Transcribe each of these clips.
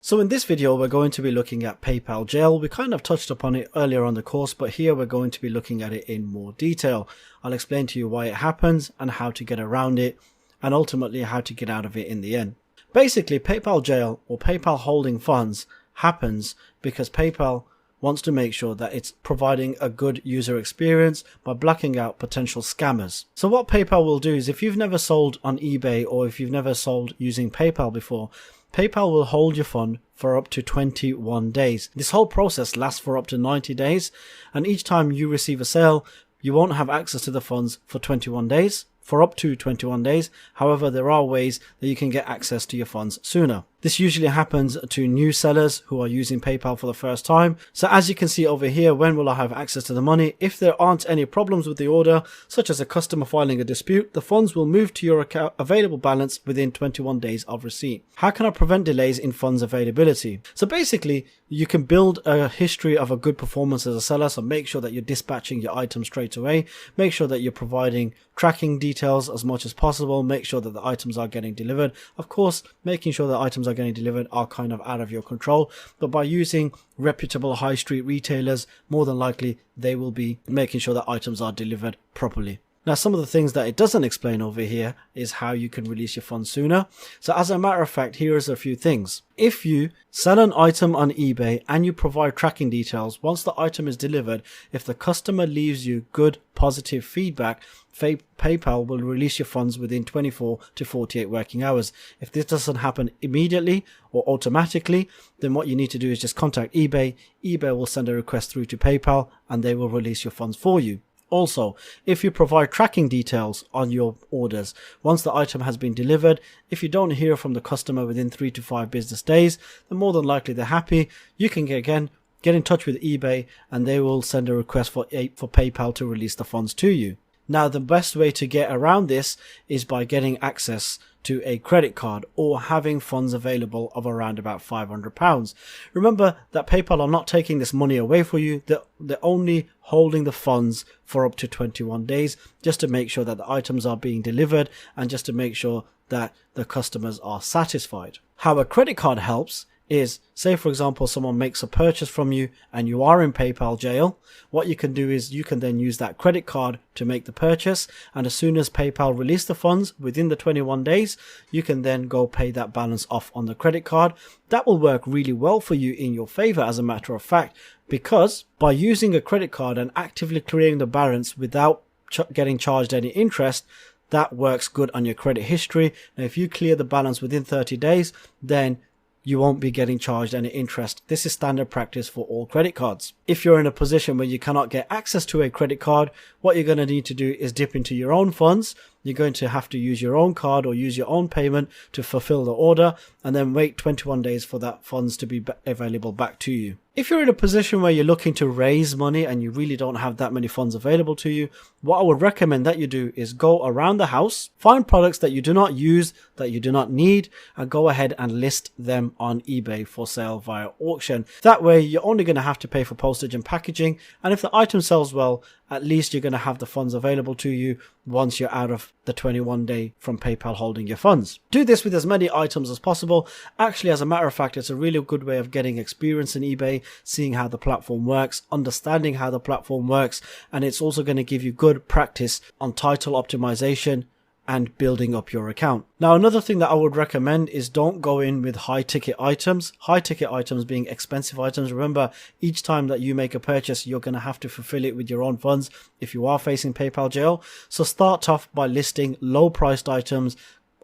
So in this video, we're going to be looking at PayPal Jail. We kind of touched upon it earlier on the course, but here we're going to be looking at it in more detail. I'll explain to you why it happens and how to get around it, and ultimately how to get out of it in the end. Basically, PayPal Jail or PayPal holding funds happens because PayPal wants to make sure that it's providing a good user experience by blocking out potential scammers. So what PayPal will do is, if you've never sold on eBay or if you've never sold using PayPal before, PayPal will hold your fund for up to 21 days. This whole process lasts for up to 90 days, and each time you receive a sale, you won't have access to the funds for 21 days, for up to 21 days. However, there are ways that you can get access to your funds sooner. This usually happens to new sellers who are using PayPal for the first time. So as you can see over here, when will I have access to the money? If there aren't any problems with the order, such as a customer filing a dispute, the funds will move to your account available balance within 21 days of receipt. How can I prevent delays in funds availability? So basically, you can build a history of a good performance as a seller. So make sure that you're dispatching your items straight away. Make sure that you're providing tracking details as much as possible. Make sure that the items are getting delivered. Of course, making sure that items are getting delivered are kind of out of your control, but by using reputable high street retailers, more than likely they will be making sure that items are delivered properly. Now, some of the things that it doesn't explain over here is how you can release your funds sooner. So as a matter of fact, here is a few things. If you sell an item on eBay and you provide tracking details, once the item is delivered, if the customer leaves you good positive feedback, PayPal will release your funds within 24 to 48 working hours. If this doesn't happen immediately or automatically, then what you need to do is just contact eBay. eBay will send a request through to PayPal and they will release your funds for you. Also, if you provide tracking details on your orders, once the item has been delivered, if you don't hear from the customer within 3 to 5 business days, then more than likely they're happy. You can get in touch with eBay and they will send a request for PayPal to release the funds to you. Now, the best way to get around this is by getting access to a credit card or having funds available of around about £500. Remember that PayPal are not taking this money away for you. They're only holding the funds for up to 21 days just to make sure that the items are being delivered and just to make sure that the customers are satisfied. How a credit card helps is, say for example, someone makes a purchase from you and you are in PayPal jail. What you can do is you can then use that credit card to make the purchase, and as soon as PayPal release the funds within the 21 days, you can then go pay that balance off on the credit card. That will work really well for you in your favor, as a matter of fact, because by using a credit card and actively clearing the balance without getting charged any interest, that works good on your credit history. Now, if you clear the balance within 30 days, then you won't be getting charged any interest. This is standard practice for all credit cards. If you're in a position where you cannot get access to a credit card, what you're going to need to do is dip into your own funds. You're going to have to use your own card or use your own payment to fulfill the order, and then wait 21 days for that funds to be available back to you. If you're in a position where you're looking to raise money and you really don't have that many funds available to you, what I would recommend that you do is go around the house, find products that you do not use, that you do not need, and go ahead and list them on eBay for sale via auction. That way, you're only going to have to pay for postage and packaging, and if the item sells well, at least you're going to have the funds available to you once you're out of the 21 day from PayPal holding your funds. Do this with as many items as possible. Actually, as a matter of fact, it's a really good way of getting experience in eBay, seeing how the platform works, understanding how the platform works, and it's also going to give you good practice on title optimization and building up your account. Now, another thing that I would recommend is don't go in with high ticket items. High ticket items being expensive items. Remember, each time that you make a purchase, you're going to have to fulfill it with your own funds if you are facing PayPal jail. So start off by listing low priced items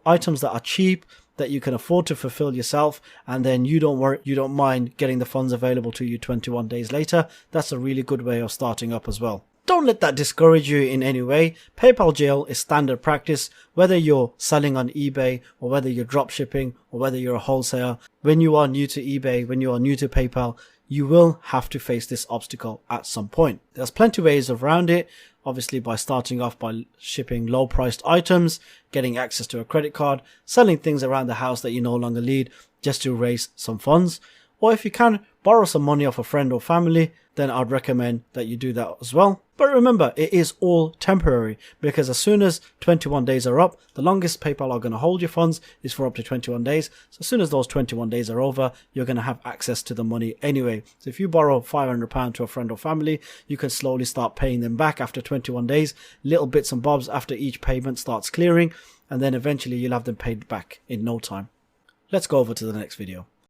that are cheap, that you can afford to fulfill yourself, and then you don't mind getting the funds available to you 21 days later. That's a really good way of starting up as well. Don't let that discourage you in any way. PayPal jail is standard practice, whether you're selling on eBay or whether you're drop shipping or whether you're a wholesaler. When you are new to eBay, when you are new to PayPal, you will have to face this obstacle at some point. There's plenty of ways around it. Obviously, by starting off by shipping low priced items, getting access to a credit card, selling things around the house that you no longer need just to raise some funds. Or if you can, borrow some money off a friend or family, then I'd recommend that you do that as well. But remember, it is all temporary, because as soon as 21 days are up, the longest PayPal are going to hold your funds is for up to 21 days. So as soon as those 21 days are over, you're going to have access to the money anyway. So if you borrow £500 to a friend or family, you can slowly start paying them back after 21 days, little bits and bobs after each payment starts clearing, and then eventually you'll have them paid back in no time. Let's go over to the next video.